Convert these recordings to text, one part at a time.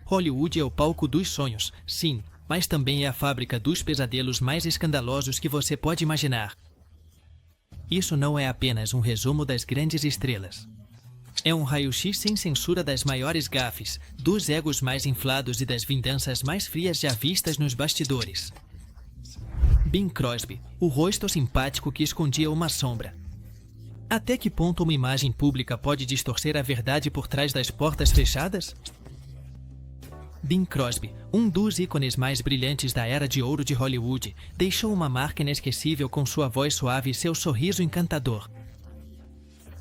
Hollywood é o palco dos sonhos, sim, mas também é a fábrica dos pesadelos mais escandalosos que você pode imaginar. Isso não é apenas um resumo das grandes estrelas. É um raio-x sem censura das maiores gafes, dos egos mais inflados e das vinganças mais frias já vistas nos bastidores. Bing Crosby, o rosto simpático que escondia uma sombra. Até que ponto uma imagem pública pode distorcer a verdade por trás das portas fechadas? Bing Crosby, um dos ícones mais brilhantes da era de ouro de Hollywood, deixou uma marca inesquecível com sua voz suave e seu sorriso encantador.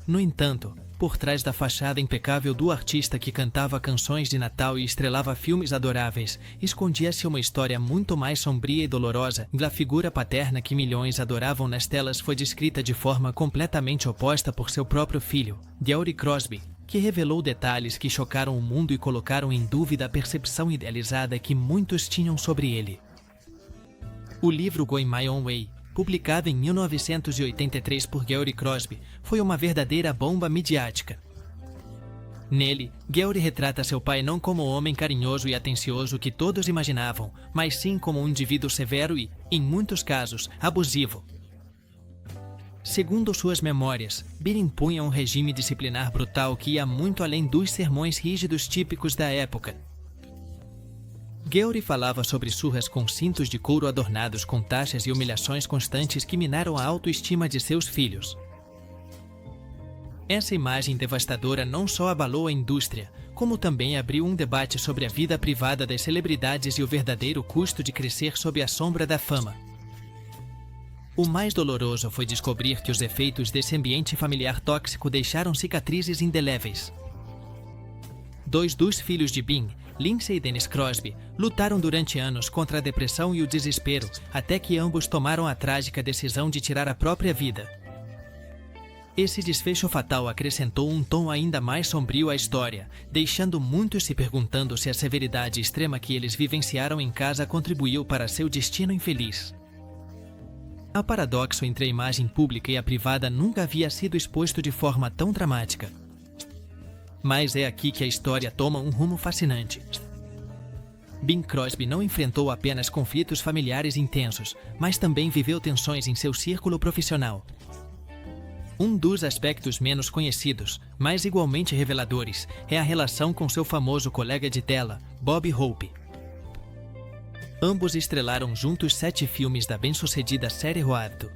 No entanto, por trás da fachada impecável do artista que cantava canções de Natal e estrelava filmes adoráveis, escondia-se uma história muito mais sombria e dolorosa. A figura paterna que milhões adoravam nas telas foi descrita de forma completamente oposta por seu próprio filho, Gary Crosby, que revelou detalhes que chocaram o mundo e colocaram em dúvida a percepção idealizada que muitos tinham sobre ele. O livro Going My Own Way, publicado em 1983 por Gary Crosby, foi uma verdadeira bomba midiática. Nele, Gary retrata seu pai não como o homem carinhoso e atencioso que todos imaginavam, mas sim como um indivíduo severo e, em muitos casos, abusivo. Segundo suas memórias, Bill impunha um regime disciplinar brutal que ia muito além dos sermões rígidos típicos da época. Gary falava sobre surras com cintos de couro adornados com taxas e humilhações constantes que minaram a autoestima de seus filhos. Essa imagem devastadora não só abalou a indústria, como também abriu um debate sobre a vida privada das celebridades e o verdadeiro custo de crescer sob a sombra da fama. O mais doloroso foi descobrir que os efeitos desse ambiente familiar tóxico deixaram cicatrizes indeléveis. Dois dos filhos de Bing, Lindsay e Dennis Crosby, lutaram durante anos contra a depressão e o desespero, até que ambos tomaram a trágica decisão de tirar a própria vida. Esse desfecho fatal acrescentou um tom ainda mais sombrio à história, deixando muitos se perguntando se a severidade extrema que eles vivenciaram em casa contribuiu para seu destino infeliz. O paradoxo entre a imagem pública e a privada nunca havia sido exposto de forma tão dramática. Mas é aqui que a história toma um rumo fascinante. Bing Crosby não enfrentou apenas conflitos familiares intensos, mas também viveu tensões em seu círculo profissional. Um dos aspectos menos conhecidos, mas igualmente reveladores, é a relação com seu famoso colega de tela, Bob Hope. Ambos estrelaram juntos 7 filmes da bem-sucedida série Road.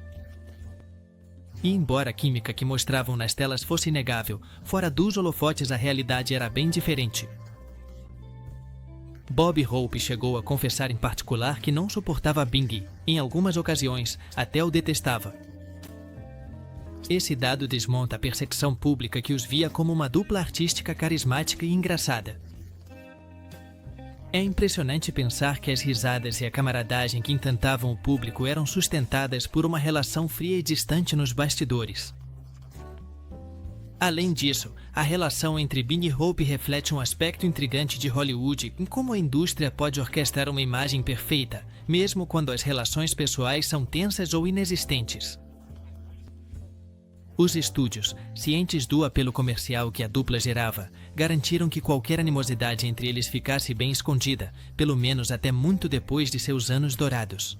E embora a química que mostravam nas telas fosse inegável, fora dos holofotes a realidade era bem diferente. Bob Hope chegou a confessar em particular que não suportava Bing, em algumas ocasiões, até o detestava. Esse dado desmonta a percepção pública que os via como uma dupla artística carismática e engraçada. É impressionante pensar que as risadas e a camaradagem que encantavam o público eram sustentadas por uma relação fria e distante nos bastidores. Além disso, a relação entre Bing e Hope reflete um aspecto intrigante de Hollywood em como a indústria pode orquestrar uma imagem perfeita, mesmo quando as relações pessoais são tensas ou inexistentes. Os estúdios, cientes do apelo comercial que a dupla gerava, garantiram que qualquer animosidade entre eles ficasse bem escondida, pelo menos até muito depois de seus anos dourados.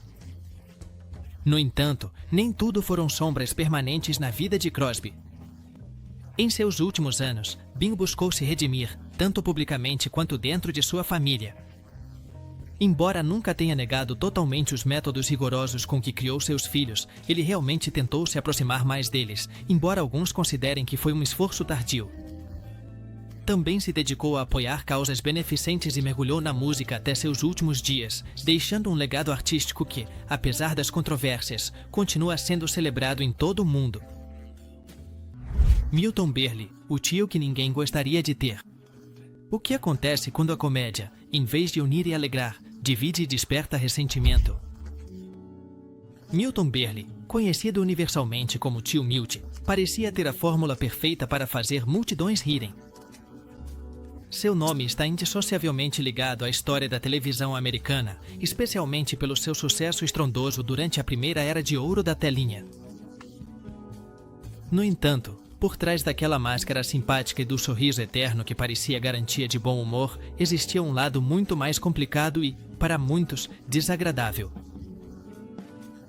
No entanto, nem tudo foram sombras permanentes na vida de Crosby. Em seus últimos anos, Bing buscou se redimir, tanto publicamente quanto dentro de sua família. Embora nunca tenha negado totalmente os métodos rigorosos com que criou seus filhos, ele realmente tentou se aproximar mais deles, embora alguns considerem que foi um esforço tardio. Também se dedicou a apoiar causas beneficentes e mergulhou na música até seus últimos dias, deixando um legado artístico que, apesar das controvérsias, continua sendo celebrado em todo o mundo. Milton Berle, o tio que ninguém gostaria de ter. O que acontece quando a comédia, em vez de unir e alegrar, divide e desperta ressentimento? Milton Berle, conhecido universalmente como Tio Milt, parecia ter a fórmula perfeita para fazer multidões rirem. Seu nome está indissociavelmente ligado à história da televisão americana, especialmente pelo seu sucesso estrondoso durante a primeira era de ouro da telinha. No entanto, Por trás daquela máscara simpática e do sorriso eterno que parecia garantia de bom humor, existia um lado muito mais complicado e, para muitos, desagradável.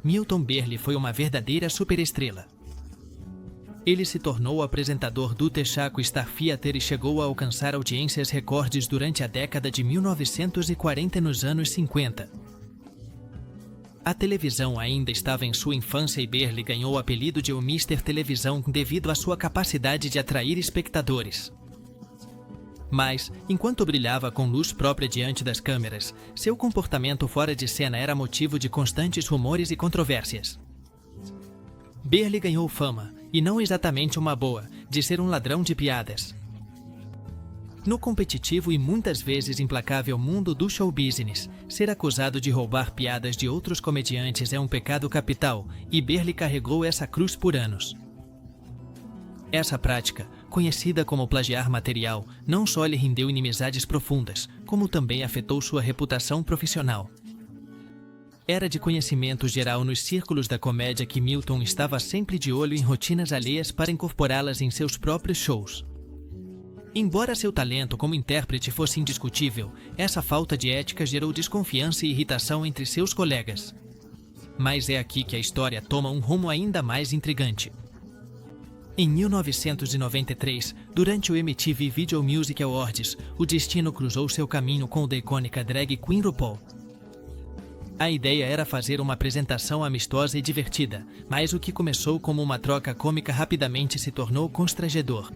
Milton Berle foi uma verdadeira superestrela. Ele se tornou o apresentador do Texaco Star Theater e chegou a alcançar audiências recordes durante a década de 1940 e nos anos 50. A televisão ainda estava em sua infância e Berle ganhou o apelido de o Mr. Televisão devido à sua capacidade de atrair espectadores. Mas, enquanto brilhava com luz própria diante das câmeras, seu comportamento fora de cena era motivo de constantes rumores e controvérsias. Berle ganhou fama, e não exatamente uma boa, de ser um ladrão de piadas. No competitivo e muitas vezes implacável mundo do show business, ser acusado de roubar piadas de outros comediantes é um pecado capital, e Berle carregou essa cruz por anos. Essa prática, conhecida como plagiar material, não só lhe rendeu inimizades profundas, como também afetou sua reputação profissional. Era de conhecimento geral nos círculos da comédia que Milton estava sempre de olho em rotinas alheias para incorporá-las em seus próprios shows. Embora seu talento como intérprete fosse indiscutível, essa falta de ética gerou desconfiança e irritação entre seus colegas. Mas é aqui que a história toma um rumo ainda mais intrigante. Em 1993, durante o MTV Video Music Awards, o destino cruzou seu caminho com o da icônica drag queen RuPaul. A ideia era fazer uma apresentação amistosa e divertida, mas o que começou como uma troca cômica rapidamente se tornou constrangedor.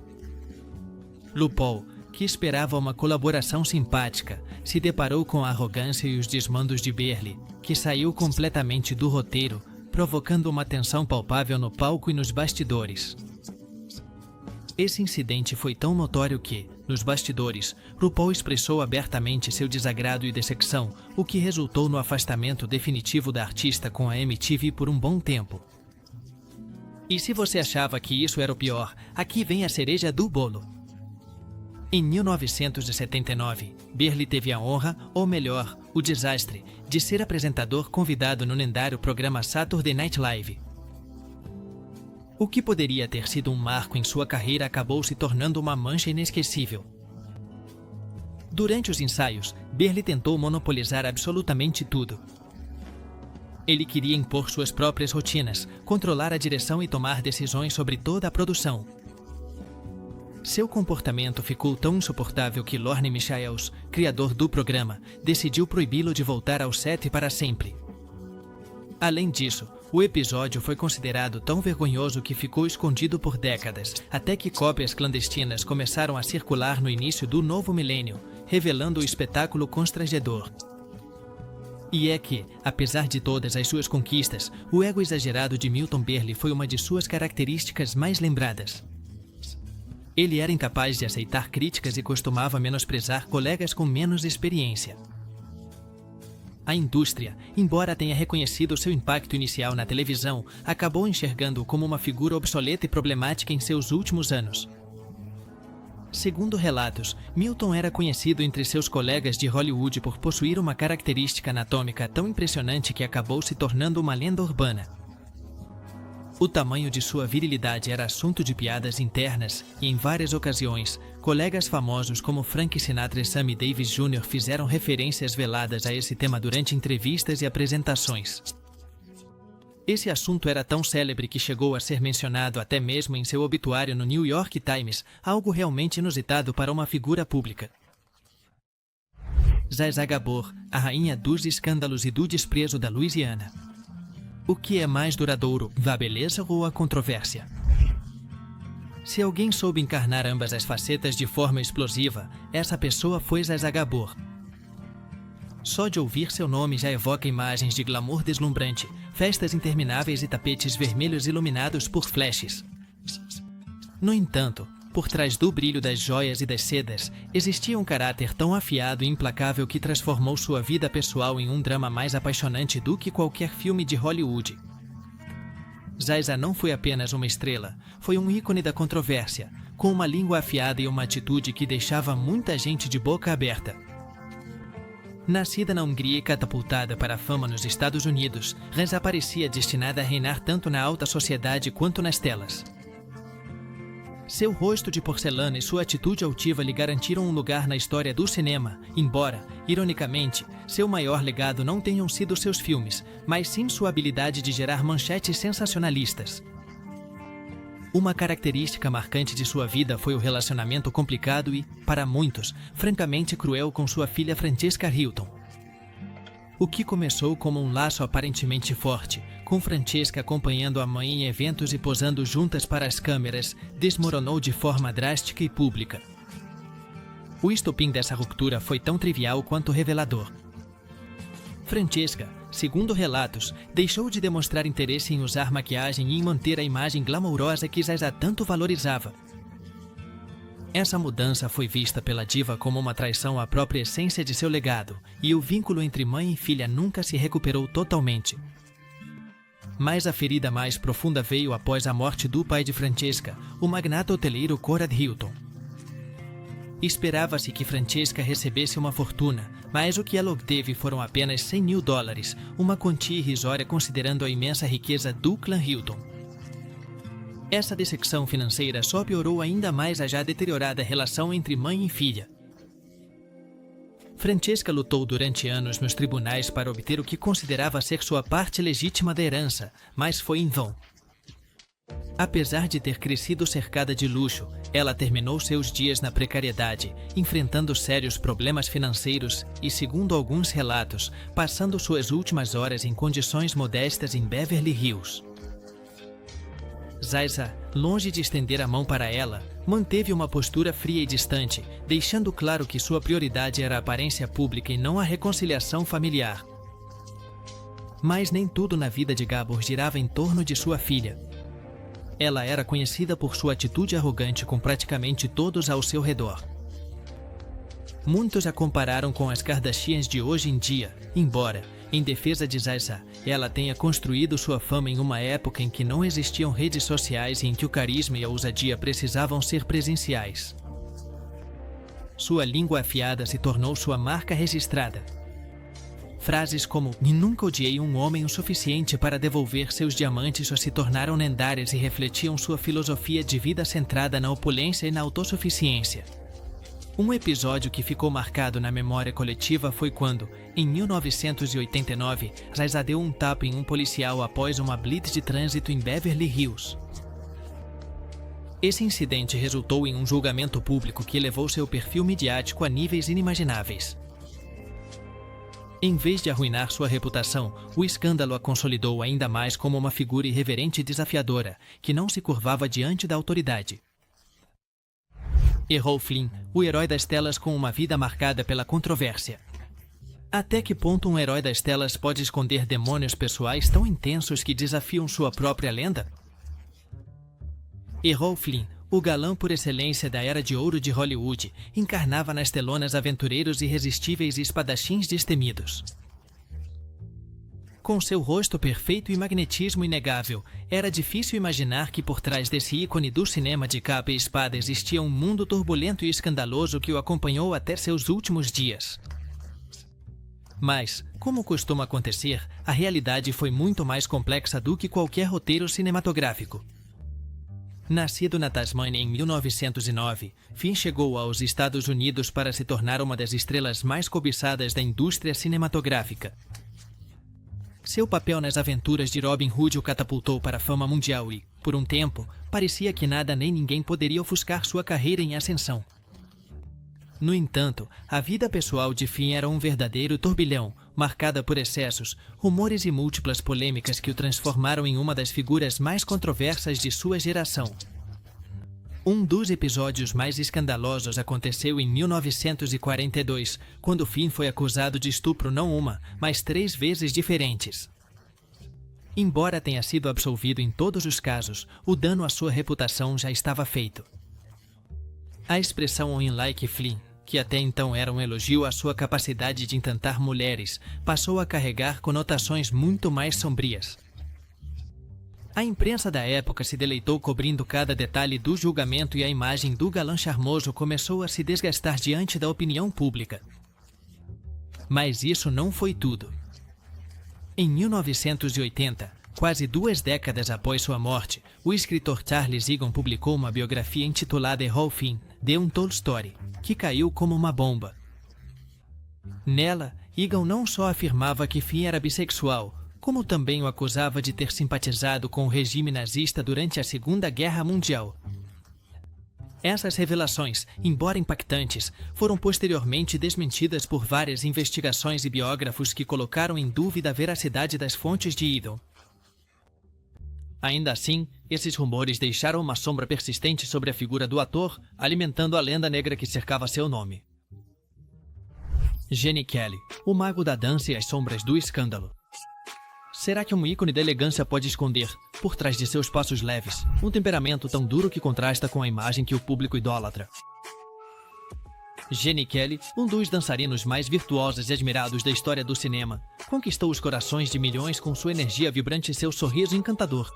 RuPaul, que esperava uma colaboração simpática, se deparou com a arrogância e os desmandos de Berle, que saiu completamente do roteiro, provocando uma tensão palpável no palco e nos bastidores. Esse incidente foi tão notório que, nos bastidores, RuPaul expressou abertamente seu desagrado e decepção, o que resultou no afastamento definitivo da artista com a MTV por um bom tempo. E se você achava que isso era o pior, aqui vem a cereja do bolo. Em 1979, Berle teve a honra, ou melhor, o desastre, de ser apresentador convidado no lendário programa Saturday Night Live. O que poderia ter sido um marco em sua carreira acabou se tornando uma mancha inesquecível. Durante os ensaios, Berle tentou monopolizar absolutamente tudo. Ele queria impor suas próprias rotinas, controlar a direção e tomar decisões sobre toda a produção. Seu comportamento ficou tão insuportável que Lorne Michaels, criador do programa, decidiu proibi-lo de voltar ao set para sempre. Além disso, o episódio foi considerado tão vergonhoso que ficou escondido por décadas, até que cópias clandestinas começaram a circular no início do novo milênio, revelando o espetáculo constrangedor. E é que, apesar de todas as suas conquistas, o ego exagerado de Milton Berle foi uma de suas características mais lembradas. Ele era incapaz de aceitar críticas e costumava menosprezar colegas com menos experiência. A indústria, embora tenha reconhecido seu impacto inicial na televisão, acabou enxergando-o como uma figura obsoleta e problemática em seus últimos anos. Segundo relatos, Milton era conhecido entre seus colegas de Hollywood por possuir uma característica anatômica tão impressionante que acabou se tornando uma lenda urbana. O tamanho de sua virilidade era assunto de piadas internas e, em várias ocasiões, colegas famosos como Frank Sinatra e Sammy Davis Jr. fizeram referências veladas a esse tema durante entrevistas e apresentações. Esse assunto era tão célebre que chegou a ser mencionado até mesmo em seu obituário no New York Times, algo realmente inusitado para uma figura pública. Zsa Gabor, a rainha dos escândalos e do desprezo da Louisiana. O que é mais duradouro, a beleza ou a controvérsia? Se alguém soube encarnar ambas as facetas de forma explosiva, essa pessoa foi Zsa Gabor. Só de ouvir seu nome já evoca imagens de glamour deslumbrante, festas intermináveis e tapetes vermelhos iluminados por flashes. No entanto, por trás do brilho das joias e das sedas, existia um caráter tão afiado e implacável que transformou sua vida pessoal em um drama mais apaixonante do que qualquer filme de Hollywood. Zsa não foi apenas uma estrela, foi um ícone da controvérsia, com uma língua afiada e uma atitude que deixava muita gente de boca aberta. Nascida na Hungria e catapultada para a fama nos Estados Unidos, Zsa parecia destinada a reinar tanto na alta sociedade quanto nas telas. Seu rosto de porcelana e sua atitude altiva lhe garantiram um lugar na história do cinema, embora, ironicamente, seu maior legado não tenham sido seus filmes, mas sim sua habilidade de gerar manchetes sensacionalistas. Uma característica marcante de sua vida foi o relacionamento complicado e, para muitos, francamente cruel com sua filha Francesca Hilton. O que começou como um laço aparentemente forte, com Francesca acompanhando a mãe em eventos e posando juntas para as câmeras, desmoronou de forma drástica e pública. O estopim dessa ruptura foi tão trivial quanto revelador. Francesca, segundo relatos, deixou de demonstrar interesse em usar maquiagem e em manter a imagem glamourosa que Zazá tanto valorizava. Essa mudança foi vista pela diva como uma traição à própria essência de seu legado, e o vínculo entre mãe e filha nunca se recuperou totalmente. Mas a ferida mais profunda veio após a morte do pai de Francesca, o magnata hoteleiro Conrad Hilton. Esperava-se que Francesca recebesse uma fortuna, mas o que ela obteve foram apenas $100.000, uma quantia irrisória considerando a imensa riqueza do clã Hilton. Essa dessecção financeira só piorou ainda mais a já deteriorada relação entre mãe e filha. Francesca lutou durante anos nos tribunais para obter o que considerava ser sua parte legítima da herança, mas foi em vão. Apesar de ter crescido cercada de luxo, ela terminou seus dias na precariedade, enfrentando sérios problemas financeiros e, segundo alguns relatos, passando suas últimas horas em condições modestas em Beverly Hills. Zazá, longe de estender a mão para ela, manteve uma postura fria e distante, deixando claro que sua prioridade era a aparência pública e não a reconciliação familiar. Mas nem tudo na vida de Gabor girava em torno de sua filha. Ela era conhecida por sua atitude arrogante com praticamente todos ao seu redor. Muitos a compararam com as Kardashians de hoje em dia, embora, em defesa de Zazá, ela tenha construído sua fama em uma época em que não existiam redes sociais e em que o carisma e a ousadia precisavam ser presenciais. Sua língua afiada se tornou sua marca registrada. Frases como "E nunca odiei um homem o suficiente para devolver seus diamantes" só se tornaram lendárias e refletiam sua filosofia de vida centrada na opulência e na autossuficiência. Um episódio que ficou marcado na memória coletiva foi quando, em 1989, Zazá deu um tapa em um policial após uma blitz de trânsito em Beverly Hills. Esse incidente resultou em um julgamento público que elevou seu perfil midiático a níveis inimagináveis. Em vez de arruinar sua reputação, o escândalo a consolidou ainda mais como uma figura irreverente e desafiadora, que não se curvava diante da autoridade. Errol Flynn, o herói das telas com uma vida marcada pela controvérsia. Até que ponto um herói das telas pode esconder demônios pessoais tão intensos que desafiam sua própria lenda? Errol Flynn, o galã por excelência da era de ouro de Hollywood, encarnava nas telonas aventureiros irresistíveis e espadachins destemidos. Com seu rosto perfeito e magnetismo inegável, era difícil imaginar que por trás desse ícone do cinema de capa e espada existia um mundo turbulento e escandaloso que o acompanhou até seus últimos dias. Mas, como costuma acontecer, a realidade foi muito mais complexa do que qualquer roteiro cinematográfico. Nascido na Tasmânia em 1909, Flynn chegou aos Estados Unidos para se tornar uma das estrelas mais cobiçadas da indústria cinematográfica. Seu papel nas aventuras de Robin Hood o catapultou para a fama mundial e, por um tempo, parecia que nada nem ninguém poderia ofuscar sua carreira em ascensão. No entanto, a vida pessoal de Flynn era um verdadeiro turbilhão, marcada por excessos, rumores e múltiplas polêmicas que o transformaram em uma das figuras mais controversas de sua geração. Um dos episódios mais escandalosos aconteceu em 1942, quando Flynn foi acusado de estupro não uma, mas 3 vezes diferentes. Embora tenha sido absolvido em todos os casos, o dano à sua reputação já estava feito. A expressão "I like Flynn", que até então era um elogio à sua capacidade de encantar mulheres, passou a carregar conotações muito mais sombrias. A imprensa da época se deleitou cobrindo cada detalhe do julgamento e a imagem do galã charmoso começou a se desgastar diante da opinião pública. Mas isso não foi tudo. Em 1980, quase 2 décadas após sua morte, o escritor Charles Egan publicou uma biografia intitulada Errol Finn, de um Tolstói, que caiu como uma bomba. Nela, Egan não só afirmava que Finn era bissexual, como também o acusava de ter simpatizado com o regime nazista durante a Segunda Guerra Mundial. Essas revelações, embora impactantes, foram posteriormente desmentidas por várias investigações e biógrafos que colocaram em dúvida a veracidade das fontes de Egan. Ainda assim, esses rumores deixaram uma sombra persistente sobre a figura do ator, alimentando a lenda negra que cercava seu nome. Gene Kelly, o mago da dança e as sombras do escândalo. Será que um ícone da elegância pode esconder, por trás de seus passos leves, um temperamento tão duro que contrasta com a imagem que o público idolatra? Gene Kelly, um dos dançarinos mais virtuosos e admirados da história do cinema, conquistou os corações de milhões com sua energia vibrante e seu sorriso encantador.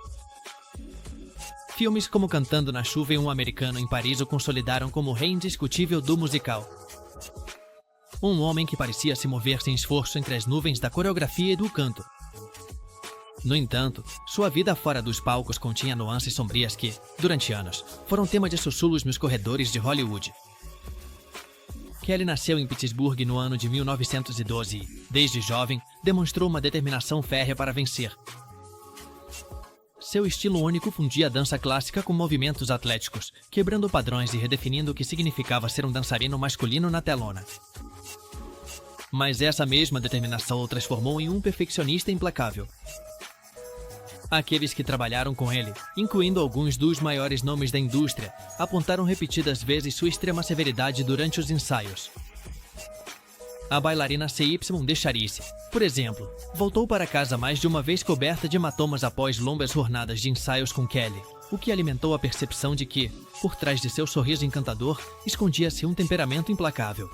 Filmes como Cantando na Chuva e Um Americano em Paris o consolidaram como o rei indiscutível do musical. Um homem que parecia se mover sem esforço entre as nuvens da coreografia e do canto. No entanto, sua vida fora dos palcos continha nuances sombrias que, durante anos, foram tema de sussurros nos corredores de Hollywood. Kelly nasceu em Pittsburgh no ano de 1912 e, desde jovem, demonstrou uma determinação férrea para vencer. Seu estilo único fundia a dança clássica com movimentos atléticos, quebrando padrões e redefinindo o que significava ser um dançarino masculino na telona. Mas essa mesma determinação o transformou em um perfeccionista implacável. Aqueles que trabalharam com ele, incluindo alguns dos maiores nomes da indústria, apontaram repetidas vezes sua extrema severidade durante os ensaios. A bailarina C.Y. de Charice, por exemplo, voltou para casa mais de uma vez coberta de hematomas após longas jornadas de ensaios com Kelly, o que alimentou a percepção de que, por trás de seu sorriso encantador, escondia-se um temperamento implacável.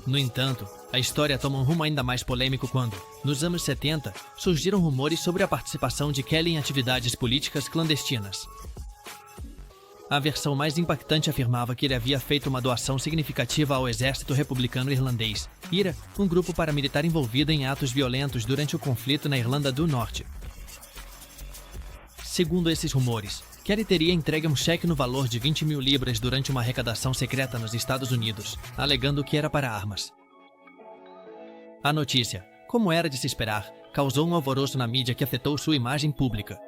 No entanto, a história toma um rumo ainda mais polêmico quando, nos anos 70, surgiram rumores sobre a participação de Kelly em atividades políticas clandestinas. A versão mais impactante afirmava que ele havia feito uma doação significativa ao exército republicano irlandês, IRA, um grupo paramilitar envolvido em atos violentos durante o conflito na Irlanda do Norte. Segundo esses rumores, Kelly teria entregue um cheque no valor de 20 mil libras durante uma arrecadação secreta nos Estados Unidos, alegando que era para armas. A notícia, como era de se esperar, causou um alvoroço na mídia que afetou sua imagem pública.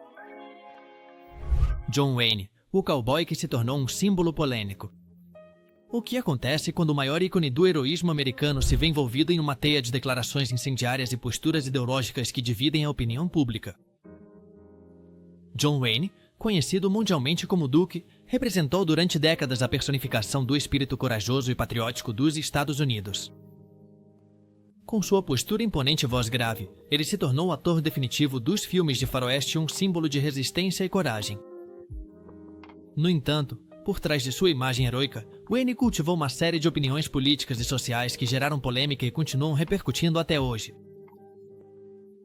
John Wayne, o cowboy que se tornou um símbolo polêmico. O que acontece quando o maior ícone do heroísmo americano se vê envolvido em uma teia de declarações incendiárias e posturas ideológicas que dividem a opinião pública? John Wayne, conhecido mundialmente como Duke, representou durante décadas a personificação do espírito corajoso e patriótico dos Estados Unidos. Com sua postura imponente e voz grave, ele se tornou o ator definitivo dos filmes de faroeste e um símbolo de resistência e coragem. No entanto, por trás de sua imagem heroica, Wayne cultivou uma série de opiniões políticas e sociais que geraram polêmica e continuam repercutindo até hoje.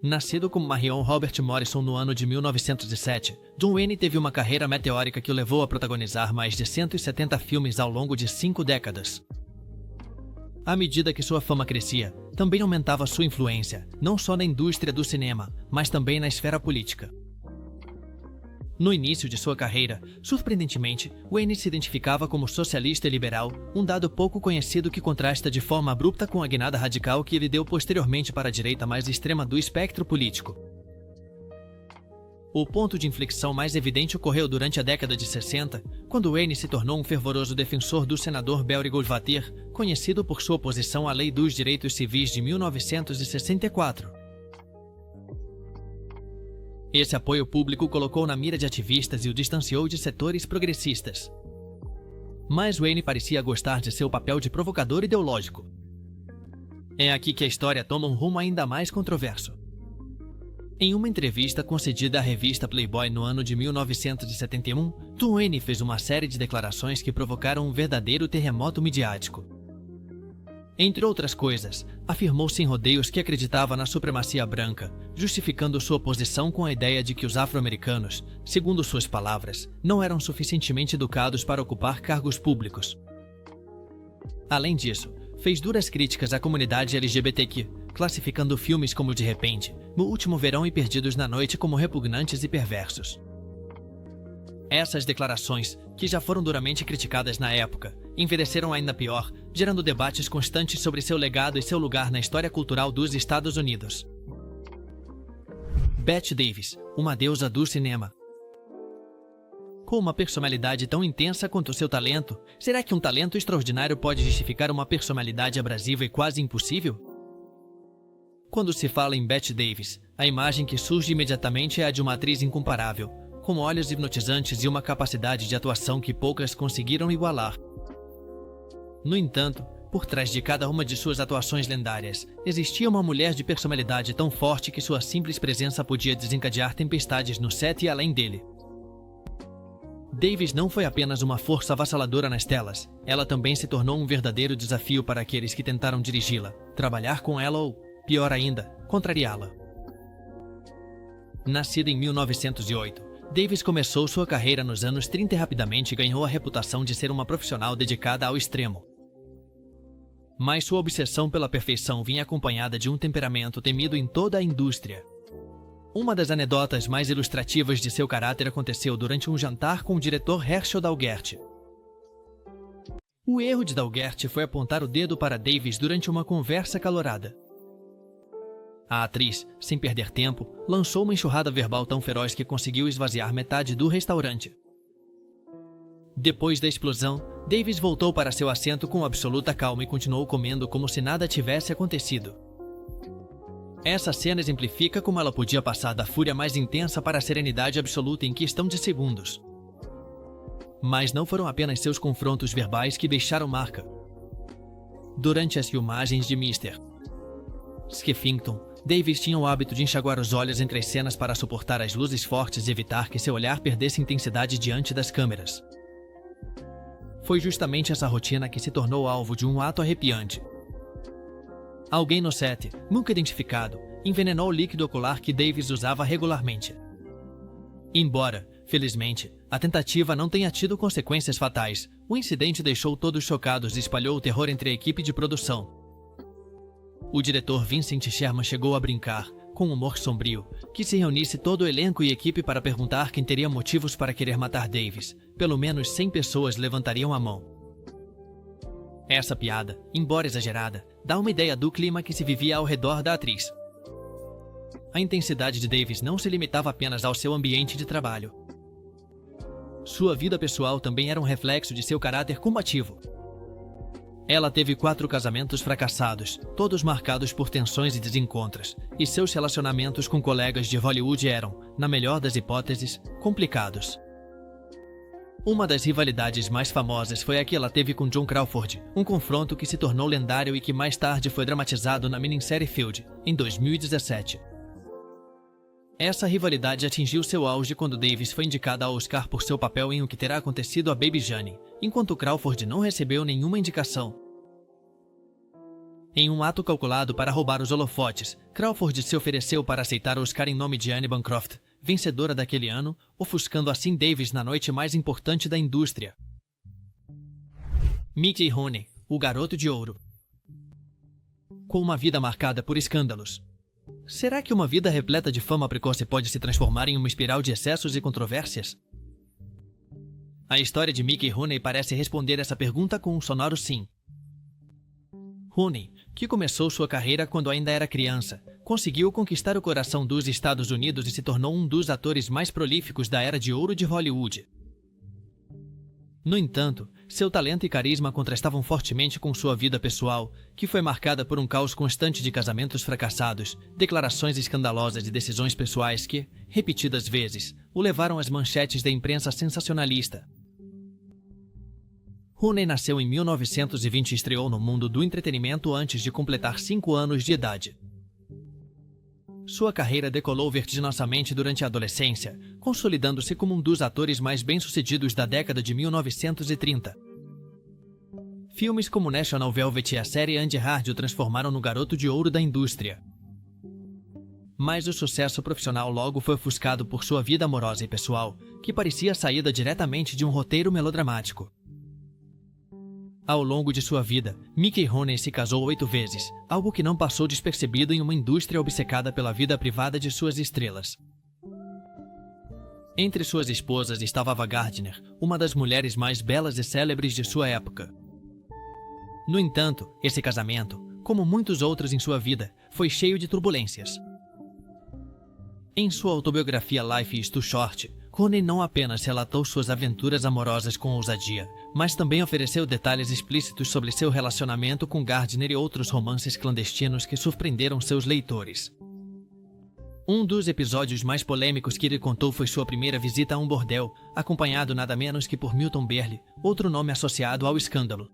Nascido como Marion Robert Morrison no ano de 1907, John Wayne teve uma carreira meteórica que o levou a protagonizar mais de 170 filmes ao longo de 5 décadas. À medida que sua fama crescia, também aumentava sua influência, não só na indústria do cinema, mas também na esfera política. No início de sua carreira, surpreendentemente, Wayne se identificava como socialista e liberal, um dado pouco conhecido que contrasta de forma abrupta com a guinada radical que ele deu posteriormente para a direita mais extrema do espectro político. O ponto de inflexão mais evidente ocorreu durante a década de 60, quando Wayne se tornou um fervoroso defensor do senador Belry Goldwater, conhecido por sua oposição à Lei dos Direitos Civis de 1964. Esse apoio público colocou na mira de ativistas e o distanciou de setores progressistas. Mas Wayne parecia gostar de seu papel de provocador ideológico. É aqui que a história toma um rumo ainda mais controverso. Em uma entrevista concedida à revista Playboy no ano de 1971, John Wayne fez uma série de declarações que provocaram um verdadeiro terremoto midiático. Entre outras coisas, afirmou sem rodeios que acreditava na supremacia branca, justificando sua oposição com a ideia de que os afro-americanos, segundo suas palavras, não eram suficientemente educados para ocupar cargos públicos. Além disso, fez duras críticas à comunidade LGBTQ, classificando filmes como De Repente, No Último Verão e Perdidos na Noite como repugnantes e perversos. Essas declarações, que já foram duramente criticadas na época, envelheceram ainda pior, gerando debates constantes sobre seu legado e seu lugar na história cultural dos Estados Unidos. Bette Davis, uma deusa do cinema. Com uma personalidade tão intensa quanto seu talento, será que um talento extraordinário pode justificar uma personalidade abrasiva e quase impossível? Quando se fala em Bette Davis, a imagem que surge imediatamente é a de uma atriz incomparável, com olhos hipnotizantes e uma capacidade de atuação que poucas conseguiram igualar. No entanto, por trás de cada uma de suas atuações lendárias, existia uma mulher de personalidade tão forte que sua simples presença podia desencadear tempestades no set e além dele. Davis não foi apenas uma força avassaladora nas telas, ela também se tornou um verdadeiro desafio para aqueles que tentaram dirigi-la, trabalhar com ela ou, pior ainda, contrariá-la. Nascida em 1908, Davis começou sua carreira nos anos 30 e rapidamente ganhou a reputação de ser uma profissional dedicada ao extremo. Mas sua obsessão pela perfeição vinha acompanhada de um temperamento temido em toda a indústria. Uma das anedotas mais ilustrativas de seu caráter aconteceu durante um jantar com o diretor Herschel Daugherty. O erro de Daugherty foi apontar o dedo para Davis durante uma conversa acalorada. A atriz, sem perder tempo, lançou uma enxurrada verbal tão feroz que conseguiu esvaziar metade do restaurante. Depois da explosão, Davis voltou para seu assento com absoluta calma e continuou comendo como se nada tivesse acontecido. Essa cena exemplifica como ela podia passar da fúria mais intensa para a serenidade absoluta em questão de segundos. Mas não foram apenas seus confrontos verbais que deixaram marca. Durante as filmagens de Mr. Skeffington, Davis tinha o hábito de enxaguar os olhos entre as cenas para suportar as luzes fortes e evitar que seu olhar perdesse intensidade diante das câmeras. Foi justamente essa rotina que se tornou alvo de um ato arrepiante. Alguém no set, nunca identificado, envenenou o líquido ocular que Davis usava regularmente. Embora, felizmente, a tentativa não tenha tido consequências fatais, o incidente deixou todos chocados e espalhou o terror entre a equipe de produção. O diretor Vincent Sherman chegou a brincar, com humor sombrio, que se reunisse todo o elenco e equipe para perguntar quem teria motivos para querer matar Davis. Pelo menos 100 pessoas levantariam a mão. Essa piada, embora exagerada, dá uma ideia do clima que se vivia ao redor da atriz. A intensidade de Davis não se limitava apenas ao seu ambiente de trabalho. Sua vida pessoal também era um reflexo de seu caráter combativo. Ela teve 4 casamentos fracassados, todos marcados por tensões e desencontros, e seus relacionamentos com colegas de Hollywood eram, na melhor das hipóteses, complicados. Uma das rivalidades mais famosas foi a que ela teve com John Crawford, um confronto que se tornou lendário e que mais tarde foi dramatizado na minissérie Field, em 2017. Essa rivalidade atingiu seu auge quando Davis foi indicada ao Oscar por seu papel em O que Terá Acontecido a Baby Jane, enquanto Crawford não recebeu nenhuma indicação. Em um ato calculado para roubar os holofotes, Crawford se ofereceu para aceitar o Oscar em nome de Anne Bancroft, vencedora daquele ano, ofuscando assim Davis na noite mais importante da indústria. Mickey Rooney, o garoto de ouro. Com uma vida marcada por escândalos. Será que uma vida repleta de fama precoce pode se transformar em uma espiral de excessos e controvérsias? A história de Mickey Rooney parece responder essa pergunta com um sonoro sim. Rooney, que começou sua carreira quando ainda era criança, conseguiu conquistar o coração dos Estados Unidos e se tornou um dos atores mais prolíficos da era de ouro de Hollywood. No entanto, seu talento e carisma contrastavam fortemente com sua vida pessoal, que foi marcada por um caos constante de casamentos fracassados, declarações escandalosas e decisões pessoais que, repetidas vezes, o levaram às manchetes da imprensa sensacionalista. Rooney nasceu em 1920 e estreou no mundo do entretenimento antes de completar 5 anos de idade. Sua carreira decolou vertiginosamente durante a adolescência, consolidando-se como um dos atores mais bem-sucedidos da década de 1930. Filmes como National Velvet e a série Andy Hard o transformaram no garoto de ouro da indústria. Mas o sucesso profissional logo foi ofuscado por sua vida amorosa e pessoal, que parecia saída diretamente de um roteiro melodramático. Ao longo de sua vida, Mickey Rooney se casou 8 vezes, algo que não passou despercebido em uma indústria obcecada pela vida privada de suas estrelas. Entre suas esposas estava Ava Gardner, uma das mulheres mais belas e célebres de sua época. No entanto, esse casamento, como muitos outros em sua vida, foi cheio de turbulências. Em sua autobiografia Life is Too Short, Courtney não apenas relatou suas aventuras amorosas com ousadia, mas também ofereceu detalhes explícitos sobre seu relacionamento com Gardner e outros romances clandestinos que surpreenderam seus leitores. Um dos episódios mais polêmicos que ele contou foi sua primeira visita a um bordel, acompanhado nada menos que por Milton Berle, outro nome associado ao escândalo.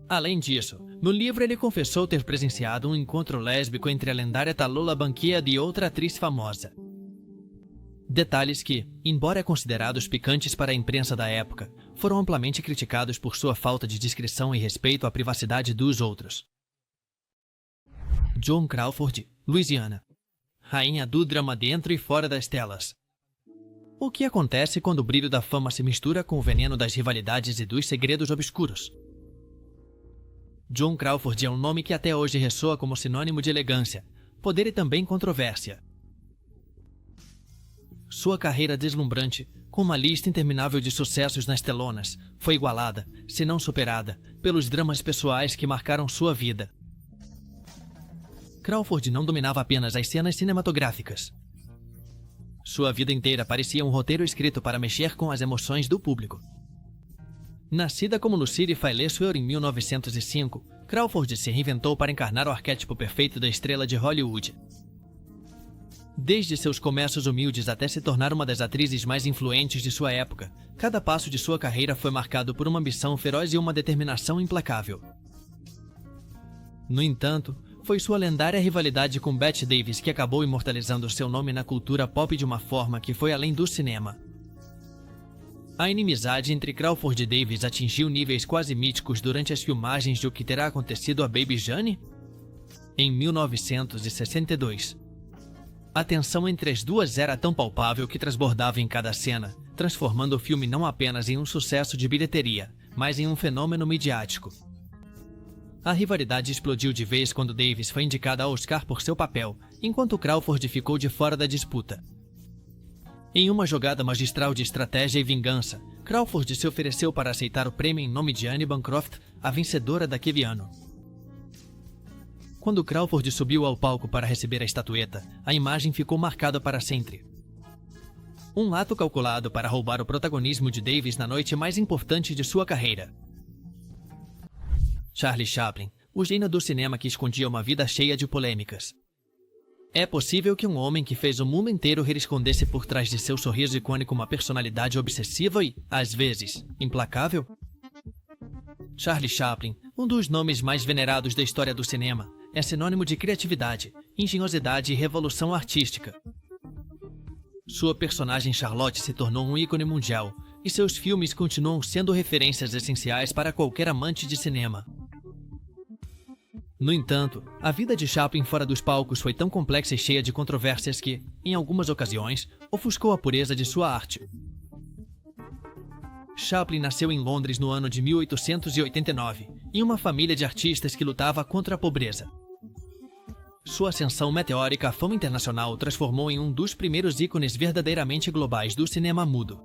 Além disso, no livro ele confessou ter presenciado um encontro lésbico entre a lendária Tallulah Bankhead e outra atriz famosa. Detalhes que, embora considerados picantes para a imprensa da época, foram amplamente criticados por sua falta de discrição e respeito à privacidade dos outros. Joan Crawford, Louisiana. Rainha do drama dentro e fora das telas. O que acontece quando o brilho da fama se mistura com o veneno das rivalidades e dos segredos obscuros? Joan Crawford é um nome que até hoje ressoa como sinônimo de elegância, poder e também controvérsia. Sua carreira deslumbrante, com uma lista interminável de sucessos nas telonas, foi igualada, se não superada, pelos dramas pessoais que marcaram sua vida. Crawford não dominava apenas as cenas cinematográficas. Sua vida inteira parecia um roteiro escrito para mexer com as emoções do público. Nascida como Lucille Faylet Sueur em 1905, Crawford se reinventou para encarnar o arquétipo perfeito da estrela de Hollywood. Desde seus começos humildes até se tornar uma das atrizes mais influentes de sua época, cada passo de sua carreira foi marcado por uma ambição feroz e uma determinação implacável. No entanto, foi sua lendária rivalidade com Bette Davis que acabou imortalizando seu nome na cultura pop de uma forma que foi além do cinema. A inimizade entre Crawford e Davis atingiu níveis quase míticos durante as filmagens de O que Terá Acontecido a Baby Jane? Em 1962. A tensão entre as duas era tão palpável que transbordava em cada cena, transformando o filme não apenas em um sucesso de bilheteria, mas em um fenômeno midiático. A rivalidade explodiu de vez quando Davis foi indicada ao Oscar por seu papel, enquanto Crawford ficou de fora da disputa. Em uma jogada magistral de estratégia e vingança, Crawford se ofereceu para aceitar o prêmio em nome de Anne Bancroft, a vencedora daquele ano. Quando Crawford subiu ao palco para receber a estatueta, a imagem ficou marcada para sempre. Um ato calculado para roubar o protagonismo de Davis na noite mais importante de sua carreira. Charlie Chaplin, o gênio do cinema que escondia uma vida cheia de polêmicas. É possível que um homem que fez o mundo inteiro rir escondesse por trás de seu sorriso icônico uma personalidade obsessiva e, às vezes, implacável? Charlie Chaplin, um dos nomes mais venerados da história do cinema, é sinônimo de criatividade, engenhosidade e revolução artística. Sua personagem Charlotte se tornou um ícone mundial, e seus filmes continuam sendo referências essenciais para qualquer amante de cinema. No entanto, a vida de Chaplin fora dos palcos foi tão complexa e cheia de controvérsias que, em algumas ocasiões, ofuscou a pureza de sua arte. Chaplin nasceu em Londres no ano de 1889, em uma família de artistas que lutava contra a pobreza. Sua ascensão meteórica à fama internacional o transformou em um dos primeiros ícones verdadeiramente globais do cinema mudo.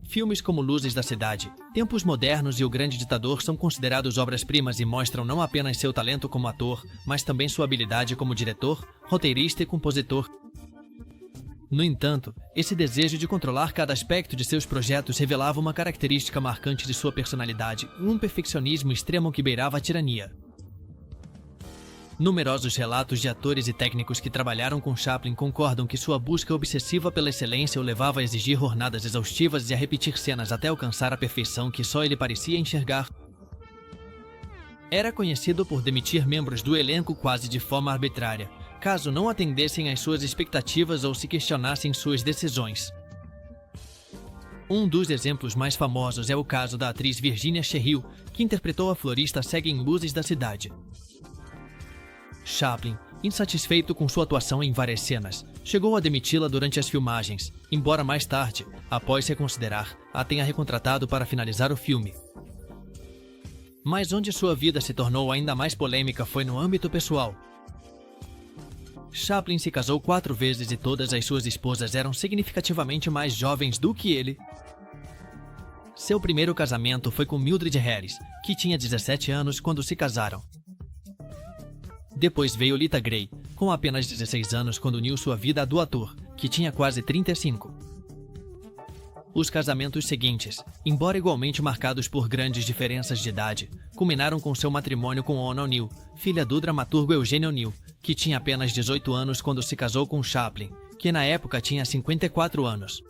Filmes como Luzes da Cidade, Tempos Modernos e O Grande Ditador são considerados obras-primas e mostram não apenas seu talento como ator, mas também sua habilidade como diretor, roteirista e compositor. No entanto, esse desejo de controlar cada aspecto de seus projetos revelava uma característica marcante de sua personalidade, um perfeccionismo extremo que beirava a tirania. Numerosos relatos de atores e técnicos que trabalharam com Chaplin concordam que sua busca obsessiva pela excelência o levava a exigir jornadas exaustivas e a repetir cenas até alcançar a perfeição que só ele parecia enxergar. Era conhecido por demitir membros do elenco quase de forma arbitrária, caso não atendessem às suas expectativas ou se questionassem suas decisões. Um dos exemplos mais famosos é o caso da atriz Virginia Sherrill, que interpretou a florista cega em Luzes da Cidade. Chaplin, insatisfeito com sua atuação em várias cenas, chegou a demiti-la durante as filmagens, embora mais tarde, após reconsiderar, a tenha recontratado para finalizar o filme. Mas onde sua vida se tornou ainda mais polêmica foi no âmbito pessoal. Chaplin se casou 4 vezes e todas as suas esposas eram significativamente mais jovens do que ele. Seu primeiro casamento foi com Mildred Harris, que tinha 17 anos quando se casaram. Depois veio Lita Grey, com apenas 16 anos quando uniu sua vida à do ator, que tinha quase 35. Os casamentos seguintes, embora igualmente marcados por grandes diferenças de idade, culminaram com seu matrimônio com Ona O'Neill, filha do dramaturgo Eugene O'Neill, que tinha apenas 18 anos quando se casou com Chaplin, que na época tinha 54 anos.